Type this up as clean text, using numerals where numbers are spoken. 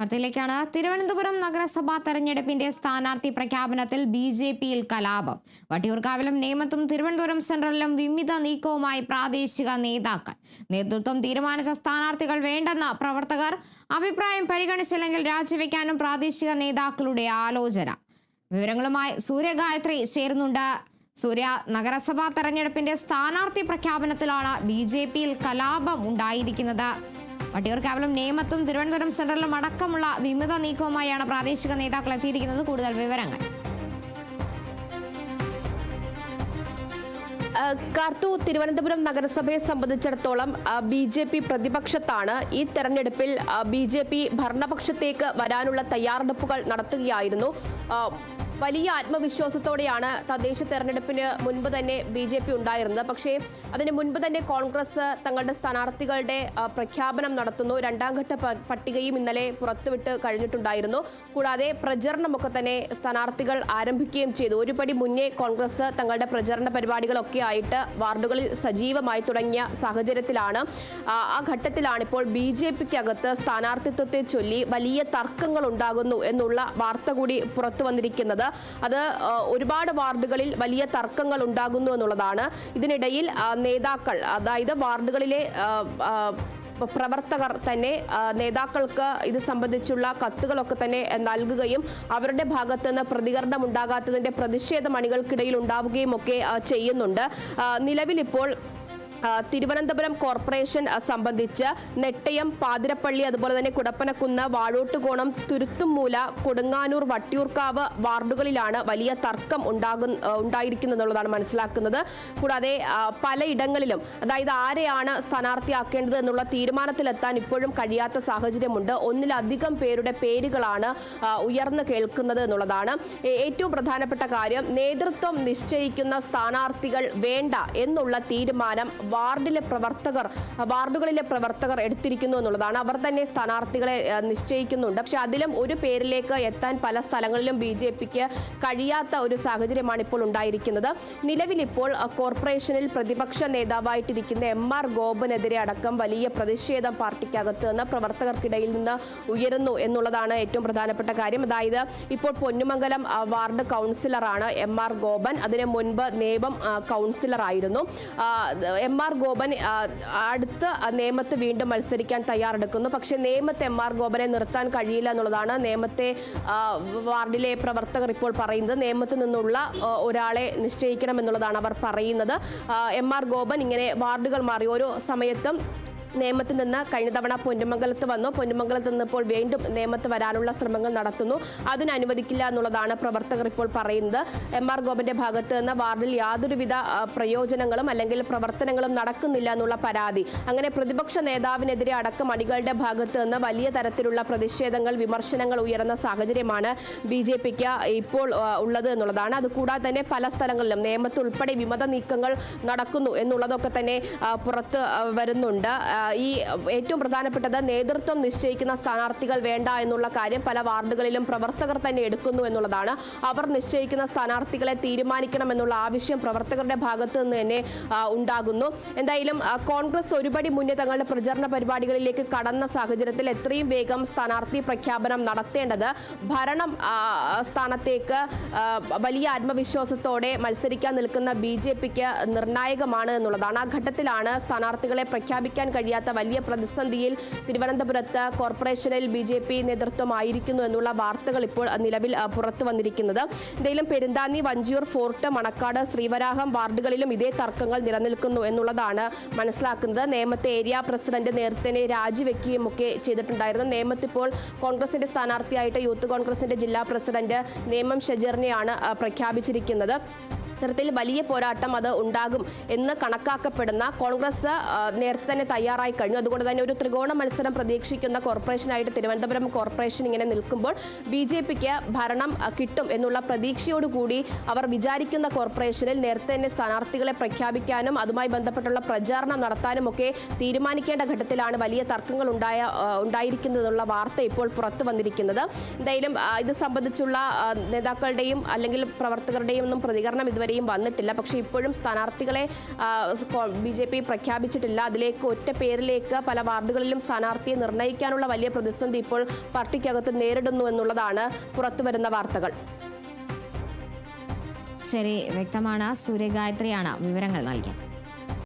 വാർത്തയിലേക്കാണ്. തിരുവനന്തപുരം നഗരസഭാ തെരഞ്ഞെടുപ്പിന്റെ സ്ഥാനാർത്ഥി പ്രഖ്യാപനത്തിൽ ബി.ജെ.പിയിൽ കലാപം. വട്ടിയൂർക്കാവിലും നേമത്തും തിരുവനന്തപുരം സെൻട്രലിലും വിവിധ നീക്കവുമായി പ്രാദേശിക നേതാക്കൾ. നേതൃത്വം തീരുമാനിച്ച സ്ഥാനാർത്ഥികൾ വേണ്ടെന്ന പ്രവർത്തകർ. അഭിപ്രായം പരിഗണിച്ചില്ലെങ്കിൽ രാജിവെക്കാനും പ്രാദേശിക നേതാക്കളുടെ ആലോചന. വിവരങ്ങളുമായി സൂര്യഗായത്രി ചേരുന്നുണ്ട്. സൂര്യ, നഗരസഭാ തെരഞ്ഞെടുപ്പിന്റെ സ്ഥാനാർത്ഥി പ്രഖ്യാപനത്തിലാണ് ബി.ജെ.പിയിൽ കലാപം ഉണ്ടായിരിക്കുന്നത്. വട്ടിയൂർക്കാവിലും നേമത്തും തിരുവനന്തപുരം സെൻട്രലിലും അടക്കമുള്ള വിവിധ നീക്കവുമായാണ് പ്രാദേശിക നേതാക്കൾ എത്തിയിരിക്കുന്നത്. കൂടുതൽ വിവരങ്ങൾ. കാർത്തു, തിരുവനന്തപുരം നഗരസഭയെ സംബന്ധിച്ചിടത്തോളം ബി.ജെ.പി പ്രതിപക്ഷത്താണ്. ഈ തെരഞ്ഞെടുപ്പിൽ ബി.ജെ.പി ഭരണപക്ഷത്തേക്ക് വരാനുള്ള തയ്യാറെടുപ്പുകൾ നടത്തുകയായിരുന്നു. വലിയ ആത്മവിശ്വാസത്തോടെയാണ് തദ്ദേശ തെരഞ്ഞെടുപ്പിന് മുൻപ് തന്നെ ബി.ജെ.പി ഉണ്ടായിരുന്നത്. പക്ഷേ അതിന് മുൻപ് തന്നെ കോൺഗ്രസ് തങ്ങളുടെ സ്ഥാനാർത്ഥികളുടെ പ്രഖ്യാപനം നടത്തുന്നു. രണ്ടാം ഘട്ട പട്ടികയും ഇന്നലെ പുറത്തുവിട്ട് കഴിഞ്ഞിട്ടുണ്ടായിരുന്നു. കൂടാതെ പ്രചരണമൊക്കെ തന്നെ സ്ഥാനാർത്ഥികൾ ആരംഭിക്കുകയും ചെയ്തു. ഒരു പടി മുന്നേ കോൺഗ്രസ് തങ്ങളുടെ പ്രചരണ പരിപാടികളൊക്കെ ആയിട്ട് വാർഡുകളിൽ സജീവമായി തുടങ്ങിയ സാഹചര്യത്തിലാണ് ആ ഘട്ടത്തിലാണ് ഇപ്പോൾ ബി.ജെ.പിക്കകത്ത് സ്ഥാനാർത്ഥിത്വത്തെ ചൊല്ലി വലിയ തർക്കങ്ങൾ ഉണ്ടാകുന്നു എന്നുള്ള വാർത്ത കൂടി പുറത്തു വന്നിരിക്കുന്നത്. അത് ഒരുപാട് വാർഡുകളിൽ വലിയ തർക്കങ്ങൾ ഉണ്ടാകുന്നു എന്നുള്ളതാണ്. ഇതിനിടയിൽ നേതാക്കൾ, അതായത് വാർഡുകളിലെ പ്രവർത്തകർ തന്നെ നേതാക്കൾക്ക് ഇത് സംബന്ധിച്ചുള്ള കത്തുകളൊക്കെ തന്നെ നൽകുകയും അവരുടെ ഭാഗത്തു നിന്ന് പ്രതികരണം ഉണ്ടാകാത്തതിന്റെ പ്രതിഷേധം അണികൾക്കിടയിൽ ഉണ്ടാവുകയും ഒക്കെ ചെയ്യുന്നുണ്ട്. നിലവിലിപ്പോൾ തിരുവനന്തപുരം കോർപ്പറേഷൻ സംബന്ധിച്ച് നെട്ടയം, പാതിരപ്പള്ളി, അതുപോലെ തന്നെ കുടപ്പനക്കുന്ന്, വാഴോട്ടുകോണം, തുരുത്തുംമൂല, കൊടുങ്ങാനൂർ, വട്ടിയൂർക്കാവ് വാർഡുകളിലാണ് വലിയ തർക്കം ഉണ്ടായിരിക്കുന്നതെന്നുള്ളതാണ് മനസ്സിലാക്കുന്നത്. കൂടാതെ പലയിടങ്ങളിലും, അതായത് ആരെയാണ് സ്ഥാനാർത്ഥിയാക്കേണ്ടത് എന്നുള്ള തീരുമാനത്തിലെത്താൻ ഇപ്പോഴും കഴിയാത്ത സാഹചര്യമുണ്ട്. ഒന്നിലധികം പേരുടെ പേരുകളാണ് ഉയർന്നു കേൾക്കുന്നത് എന്നുള്ളതാണ് ഏറ്റവും പ്രധാനപ്പെട്ട കാര്യം. നേതൃത്വം നിശ്ചയിക്കുന്ന സ്ഥാനാർത്ഥികൾ വേണ്ട എന്നുള്ള തീരുമാനം വാർഡുകളിലെ പ്രവർത്തകർ എടുത്തിരിക്കുന്നു എന്നുള്ളതാണ്. അവർ തന്നെ സ്ഥാനാർത്ഥികളെ നിശ്ചയിക്കുന്നുണ്ട്. പക്ഷെ അതിലും ഒരു പേരിലേക്ക് എത്താൻ പല സ്ഥലങ്ങളിലും ബി.ജെ.പിക്ക് കഴിയാത്ത ഒരു സാഹചര്യമാണ് ഇപ്പോൾ ഉണ്ടായിരിക്കുന്നത്. നിലവിലിപ്പോൾ കോർപ്പറേഷനിൽ പ്രതിപക്ഷ നേതാവായിട്ടിരിക്കുന്ന എം.ആർ. ഗോപനെതിരെ അടക്കം വലിയ പ്രതിഷേധം പാർട്ടിക്കകത്ത് നിന്ന് പ്രവർത്തകർക്കിടയിൽ നിന്ന് ഉയരുന്നു എന്നുള്ളതാണ് ഏറ്റവും പ്രധാനപ്പെട്ട കാര്യം. അതായത് ഇപ്പോൾ പൊന്നുമംഗലം വാർഡ് കൗൺസിലറാണ് എം.ആർ. ഗോപൻ. അതിന് മുൻപ് നേമം കൗൺസിലറായിരുന്നു. എം.ആർ. ഗോപൻ അടുത്ത് നേമത്ത് വീണ്ടും മത്സരിക്കാൻ തയ്യാറെടുക്കുന്നു. പക്ഷേ നേമത്ത് എം.ആർ. ഗോപനെ നിർത്താൻ കഴിയില്ല എന്നുള്ളതാണ് നേമത്തെ വാർഡിലെ പ്രവർത്തകർ ഇപ്പോൾ പറയുന്നത്. നേമത്ത് നിന്നുള്ള ഒരാളെ നിശ്ചയിക്കണം എന്നുള്ളതാണ് അവർ പറയുന്നത്. എം.ആർ. ഗോപൻ ഇങ്ങനെ വാർഡുകൾ മാറി. ഓരോ സമയത്തും നേമത്ത് നിന്ന് കഴിഞ്ഞ തവണ പൊന്നുമംഗലത്ത് വന്നു. പൊന്നുമംഗലത്ത് നിന്നിപ്പോൾ വീണ്ടും നേമത്ത് വരാനുള്ള ശ്രമങ്ങൾ നടത്തുന്നു. അതിനനുവദിക്കില്ല എന്നുള്ളതാണ് പ്രവർത്തകർ ഇപ്പോൾ പറയുന്നത്. എം.ആർ. ഗോപന്റെ ഭാഗത്ത് നിന്ന് വാർഡിൽ യാതൊരുവിധ പ്രയോജനങ്ങളും അല്ലെങ്കിൽ പ്രവർത്തനങ്ങളും നടക്കുന്നില്ല എന്നുള്ള പരാതി. അങ്ങനെ പ്രതിപക്ഷ നേതാവിനെതിരെ അടക്കം അണികളുടെ ഭാഗത്ത് നിന്ന് വലിയ തരത്തിലുള്ള പ്രതിഷേധങ്ങൾ, വിമർശനങ്ങൾ ഉയർന്ന സാഹചര്യമാണ് ബി.ജെ.പിക്ക് ഇപ്പോൾ ഉള്ളത് എന്നുള്ളതാണ്. അതുകൂടാതെ തന്നെ പല സ്ഥലങ്ങളിലും നേമത്ത് ഉൾപ്പെടെ വിമത നീക്കങ്ങൾ നടക്കുന്നു എന്നുള്ളതൊക്കെ തന്നെ പുറത്ത് വരുന്നുണ്ട്. ഈ ഏറ്റവും പ്രധാനപ്പെട്ടത് നേതൃത്വം നിശ്ചയിക്കുന്ന സ്ഥാനാർത്ഥികൾ വേണ്ട എന്നുള്ള കാര്യം പല വാർഡുകളിലും പ്രവർത്തകർ തന്നെ എടുക്കുന്നു എന്നുള്ളതാണ്. അവർ നിശ്ചയിക്കുന്ന സ്ഥാനാർത്ഥികളെ തീരുമാനിക്കണം എന്നുള്ള ആവശ്യം പ്രവർത്തകരുടെ ഭാഗത്ത് നിന്ന് തന്നെ ഉണ്ടാകുന്നു. എന്തായാലും കോൺഗ്രസ് ഒരുപടി മുന്നേ തങ്ങളുടെ പ്രചരണ പരിപാടികളിലേക്ക് കടന്ന സാഹചര്യത്തിൽ എത്രയും വേഗം സ്ഥാനാർത്ഥി പ്രഖ്യാപനം നടത്തേണ്ടത് ഭരണം സ്ഥാനത്തേക്ക് വലിയ ആത്മവിശ്വാസത്തോടെ മത്സരിക്കാൻ നിൽക്കുന്ന ബി.ജെ.പിക്ക് നിർണായകമാണ് എന്നുള്ളതാണ്. ആ ഘട്ടത്തിലാണ് സ്ഥാനാർത്ഥികളെ പ്രഖ്യാപിക്കാൻ കഴിയാത്ത വലിയ പ്രതിസന്ധിയിൽ തിരുവനന്തപുരത്ത് കോർപ്പറേഷനിൽ ബി.ജെ.പി നേതൃത്വമായിരിക്കുന്നു എന്നുള്ള വാർത്തകൾ ഇപ്പോൾ നിലവിൽ പുറത്തു വന്നിരിക്കുന്നത്. എന്തായാലും പെരുന്താന്നി, വഞ്ചിയൂർ, ഫോർട്ട്, മണക്കാട്, ശ്രീവരാഹം വാർഡുകളിലും ഇതേ തർക്കങ്ങൾ നിലനിൽക്കുന്നു എന്നുള്ളതാണ് മനസ്സിലാക്കുന്നത്. നേമത്തെ ഏരിയ പ്രസിഡന്റ് നേരത്തെ രാജിവെക്കുകയും ഒക്കെ ചെയ്തിട്ടുണ്ടായിരുന്നു. നേമത്ത് ഇപ്പോൾ കോൺഗ്രസിന്റെ സ്ഥാനാർത്ഥിയായിട്ട് യൂത്ത് കോൺഗ്രസിന്റെ ജില്ലാ പ്രസിഡന്റ് നേമം ഷജീറിനെയാണ് പ്രഖ്യാപിച്ചിരിക്കുന്നത്. ഇത്തരത്തിൽ വലിയ പോരാട്ടം അത് ഉണ്ടാകും എന്ന് കണക്കാക്കപ്പെടുന്ന കോൺഗ്രസ് നേരത്തെ തന്നെ തയ്യാറായി കഴിഞ്ഞു. അതുകൊണ്ട് തന്നെ ഒരു ത്രികോണ മത്സരം പ്രതീക്ഷിക്കുന്ന കോർപ്പറേഷനായിട്ട് തിരുവനന്തപുരം കോർപ്പറേഷൻ ഇങ്ങനെ നിൽക്കുമ്പോൾ ബി.ജെ.പിക്ക് ഭരണം കിട്ടും എന്നുള്ള പ്രതീക്ഷയോടുകൂടി അവർ വിചാരിക്കുന്ന കോർപ്പറേഷനിൽ നേരത്തെ തന്നെ സ്ഥാനാർത്ഥികളെ പ്രഖ്യാപിക്കാനും അതുമായി ബന്ധപ്പെട്ടുള്ള പ്രചാരണം നടത്താനും ഒക്കെ തീരുമാനിക്കേണ്ട ഘട്ടത്തിലാണ് വലിയ തർക്കങ്ങൾ ഉണ്ടായിരിക്കുന്നതെന്നുള്ള വാർത്ത ഇപ്പോൾ പുറത്തു വന്നിരിക്കുന്നത്. എന്തായാലും ഇത് സംബന്ധിച്ചുള്ള നേതാക്കളുടെയും അല്ലെങ്കിൽ പ്രവർത്തകരുടെയും ഒന്നും പ്രതികരണം ഇതുവരെ നടപടിയും വന്നിട്ടില്ല. പക്ഷേ ഇപ്പോഴും സ്ഥാനാർത്ഥികളെ BJP പ്രഖ്യാപിച്ചിട്ടില്ല. അതിലേക്ക് ഒറ്റ പേരിലേക്ക് പല വാർഡുകളിലും സ്ഥാനാർത്ഥിയെ നിർണ്ണയിക്കാനുള്ള വലിയ പ്രതിസന്ധി ഇപ്പോൾ പാർട്ടിക്കകത്ത് നേരിടുന്നു എന്നുള്ളതാണ് പുറത്തുവരുന്ന വാർത്തകൾ. ശരി, വ്യക്തമാണ്. സൂര്യഗായത്രിയാണ് വിവരങ്ങൾ നൽകിയത്.